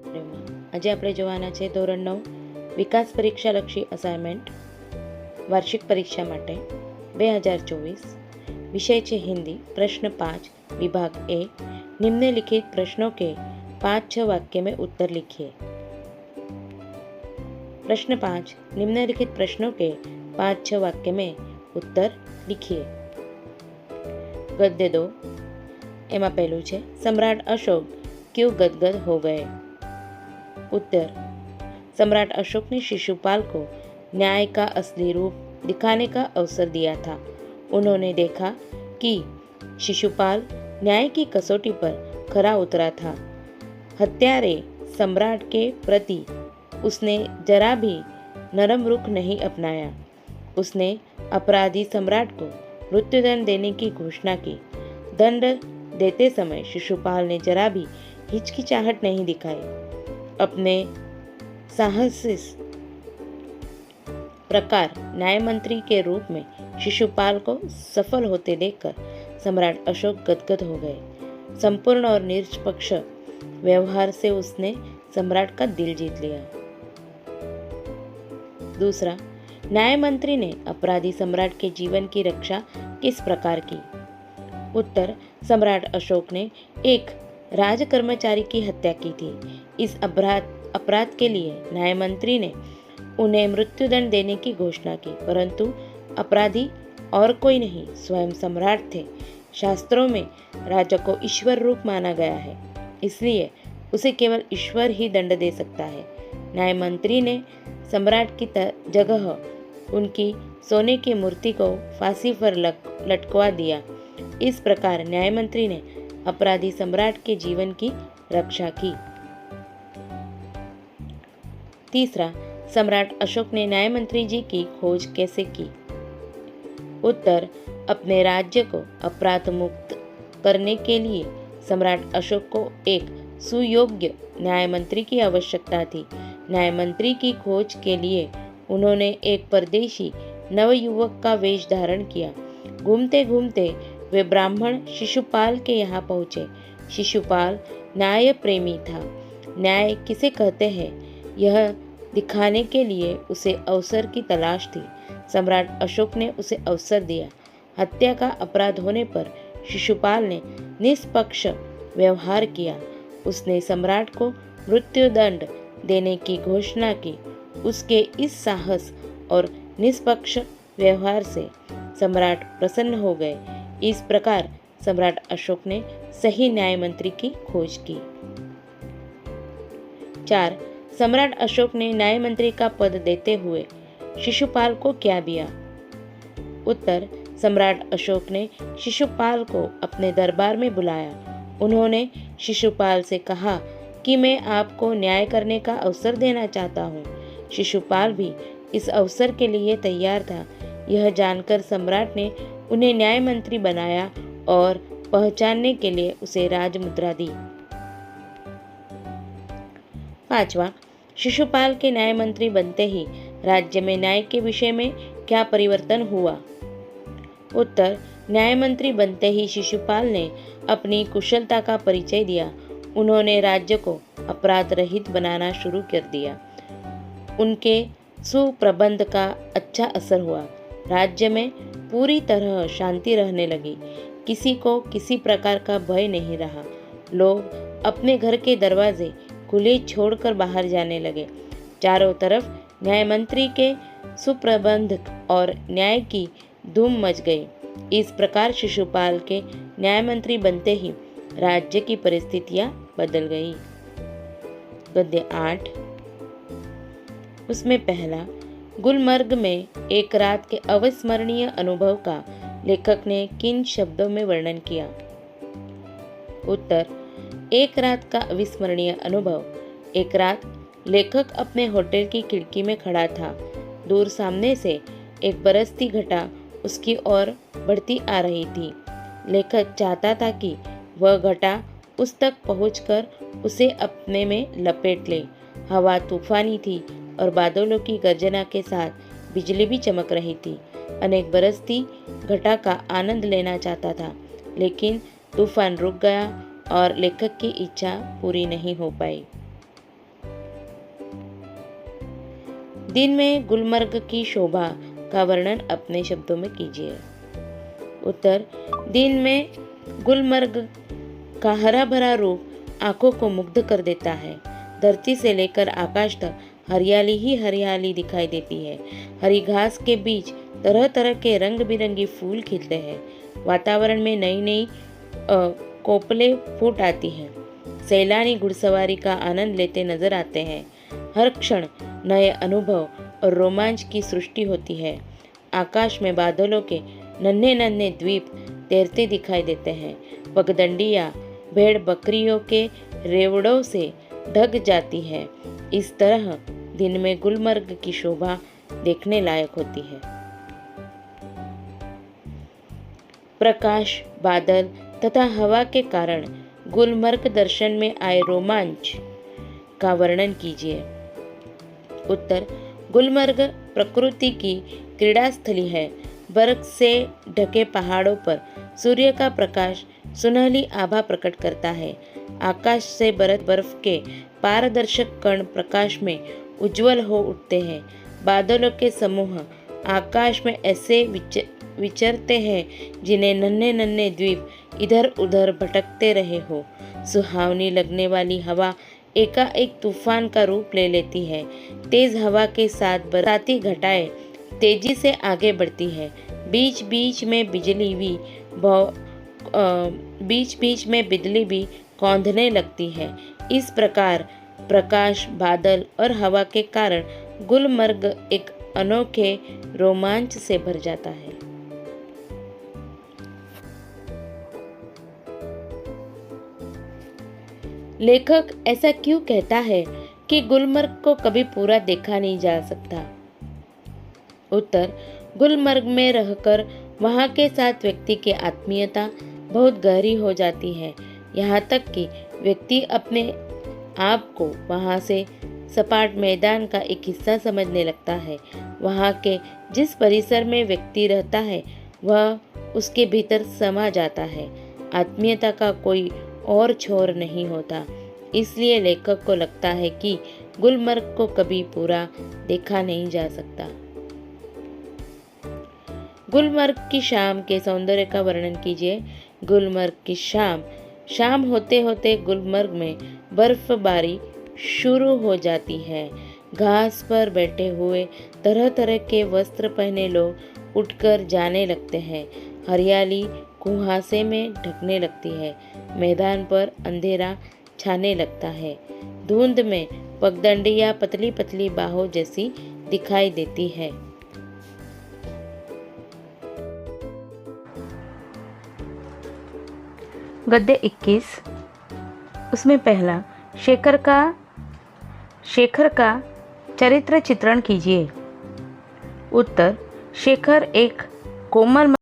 આજે આપણે જોવાના છે ધોરણ 9 વિકાસ પરીક્ષાલક્ષી અસાઇનમેન્ટ વાર્ષિક પરીક્ષા માટે 2024 विषय છે हिंदी। प्रश्न 5 विभाग ए। निम्नलिखित प्रश्नों के 5-6 वाक्य में उत्तर लिखिए। प्रश्न 5 निम्नलिखित प्रश्नों के 5-6 वाक्य में उत्तर लिखिए। गद्य 2 एमा पहलू है सम्राट अशोक क्यों गदगद हो गए। उत्तर सम्राट अशोक ने शिशुपाल को न्याय का असली रूप दिखाने का अवसर दिया था। उन्होंने देखा कि शिशुपाल न्याय की कसौटी पर खरा उतरा था। हत्यारे सम्राट के प्रति उसने जरा भी नरम रुख नहीं अपनाया। उसने अपराधी सम्राट को मृत्युदंड देने की घोषणा की। दंड देते समय शिशुपाल ने जरा भी हिचकिचाहट नहीं दिखाई। अपने साहसी प्रकार न्याय मंत्री के रूप में शिशुपाल को सफल होते देखकर सम्राट अशोक गदगद हो गए। संपूर्ण और निष्पक्ष व्यवहार से उसने सम्राट का दिल जीत लिया। दूसरा, न्याय मंत्री ने अपराधी सम्राट के जीवन की रक्षा किस प्रकार की। उत्तर सम्राट अशोक ने एक राज कर्मचारी की हत्या की थी। इस अपराध के लिए न्याय मंत्री ने उन्हें मृत्युदंड देने की घोषणा की, परंतु अपराधी और कोई नहीं स्वयं सम्राट थे। शास्त्रों में राजा को ईश्वर रूप माना गया है, इसलिए उसे केवल ईश्वर ही दंड दे सकता है। न्याय मंत्री ने सम्राट की जगह उनकी सोने की मूर्ति को फांसी पर लटकवा दिया। इस प्रकार न्याय मंत्री ने अपराधी सम्राट के जीवन की रक्षा की। तीसरा, सम्राट अशोक ने न्याय मंत्री जी की खोज कैसे की। उत्तर अपने राज्य को अपराध मुक्त करने के लिए सम्राट अशोक को एक सुयोग्य न्याय मंत्री की आवश्यकता थी। न्याय मंत्री की खोज के लिए उन्होंने एक परदेशी नवयुवक का वेश धारण किया। घूमते घूमते वे ब्राह्मण शिशुपाल के यहाँ पहुँचे। शिशुपाल न्याय प्रेमी था। न्याय किसे कहते हैं यह दिखाने के लिए उसे अवसर की तलाश थी। सम्राट अशोक ने उसे अवसर दिया। हत्या का अपराध होने पर शिशुपाल ने निष्पक्ष व्यवहार किया। उसने सम्राट को मृत्युदंड देने की घोषणा की। उसके इस साहस और निष्पक्ष व्यवहार से सम्राट प्रसन्न हो गए। इस प्रकार सम्राट अशोक ने सही न्याय मंत्री की खोज की। 4. सम्राट अशोक ने न्याय मंत्री का पद देते हुए शिशुपाल को क्या दिया। उत्तर सम्राट अशोक ने शिशुपाल को अपने दरबार में बुलाया। उन्होंने शिशुपाल से कहा कि मैं आपको न्याय करने का अवसर देना चाहता हूँ। शिशुपाल भी इस अवसर के लिए तैयार था। यह जानकर सम्राट ने उन्हें न्याय मंत्री बनाया और पहचानने के लिए उसे राजमुद्रा दी। 5वां, शिशुपाल के न्याय मंत्री बनते ही राज्य में न्याय के विषय में क्या परिवर्तन हुआ। उत्तर न्याय मंत्री बनते ही शिशुपाल ने अपनी कुशलता का परिचय दिया। उन्होंने राज्य को अपराध रहित बनाना शुरू कर दिया। उनके सुप्रबंध का अच्छा असर हुआ। राज्य में पूरी तरह शांति रहने लगी। किसी को किसी प्रकार का भय नहीं रहा। लोग अपने घर के दरवाजे खुले छोड़कर बाहर जाने लगे। चारों तरफ न्याय मंत्री के सुप्रबंध और न्याय की धूम मच गई। इस प्रकार शिशुपाल के न्याय मंत्री बनते ही राज्य की परिस्थितियां बदल गई। गद्य 8 उसमें पहला, गुलमर्ग में एक रात के अविस्मरणीय अनुभव का लेखक ने किन शब्दों में वर्णन किया। उत्तर एक रात का अविस्मरणीय अनुभव। एक रात लेखक अपने होटल की खिड़की में खड़ा था। दूर सामने से एक बरसती घटा उसकी ओर बढ़ती आ रही थी। लेखक चाहता था कि वह घटा उस तक पहुंचकर उसे अपने में लपेट ले। हवा तूफानी थी और बादलों की गर्जना के साथ बिजली भी चमक रही थी। अनेक बरसती घटा का आनंद लेना चाहता था, लेकिन तूफान रुक गया और लेखक की इच्छा पूरी नहीं हो पाई। दिन में गुलमर्ग की शोभा का वर्णन अपने शब्दों में कीजिए। उत्तर, दिन में गुलमर्ग का हरा भरा रूप आंखों को मुग्ध कर देता है। धरती से लेकर आकाश तक हरियाली ही हरियाली दिखाई देती है। हरी घास के बीच तरह तरह के रंग बिरंगी फूल खिलते हैं। वातावरण में नई नई कोपलें फूट आती हैं। सैलानी घुड़सवारी का आनंद लेते नजर आते हैं। हर क्षण नए अनुभव और रोमांच की सृष्टि होती है। आकाश में बादलों के नन्हे नन्हे द्वीप तैरते दिखाई देते हैं। पगडंडियां भेड़ बकरियों के रेवड़ों से ढक जाती है। इस तरह दिन में गुलमर्ग की शोभा देखने लायक होती है। प्रकाश, बादल तथा हवा के कारण गुलमर्ग दर्शन में आए रोमांच का वर्णन कीजिए। उत्तर, गुलमर्ग प्रकृति की क्रीड़ा स्थली है। बर्फ से ढके पहाड़ों पर सूर्य का प्रकाश सुनहली आभा प्रकट करता है। आकाश से बर्फ के पारदर्शक कण प्रकाश में उज्जवल हो उठते हैं। बादलों के समूह आकाश में ऐसे विचरते हैं जिन्हें नन्हे नन्हे द्वीप इधर उधर भटकते रहे हो। सुहावनी लगने वाली हवा एकाएक तूफान का रूप ले लेती है। तेज हवा के साथ बरसाती घटाएं तेजी से आगे बढ़ती है। बीच बीच में बिजली भी कौंधने लगती है। इस प्रकार प्रकाश, बादल और हवा के कारण गुलमर्ग एक अनोखे रोमांच से भर जाता है। लेखक ऐसा क्यों कहता है कि गुलमर्ग को कभी पूरा देखा नहीं जा सकता? उत्तर, गुलमर्ग में रहकर वहाँ के साथ व्यक्ति की आत्मीयता बहुत गहरी हो जाती है। यहाँ तक कि व्यक्ति अपने आप को वहाँ से सपाट मैदान का एक हिस्सा समझने लगता है। वहाँ के जिस परिसर में व्यक्ति रहता है वह उसके भीतर समा जाता है। आत्मीयता का कोई और छोर नहीं होता। इसलिए लेखक को लगता है कि गुलमर्ग को कभी पूरा देखा नहीं जा सकता। गुलमर्ग की शाम के सौंदर्य का वर्णन कीजिए। गुलमर्ग की शाम होते होते गुलमर्ग में बर्फबारी शुरू हो जाती है। घास पर बैठे हुए तरह तरह के वस्त्र पहने लोग उठकर जाने लगते हैं। हरियाली कुहासे में ढकने लगती है। मैदान पर अंधेरा छाने लगता है। धुंध में पगडंडियां पतली पतली बाहों जैसी दिखाई देती है। गद्य 21, उसमें पहला शेखर का चरित्र चित्रण कीजिए। उत्तर, शेखर एक कोमल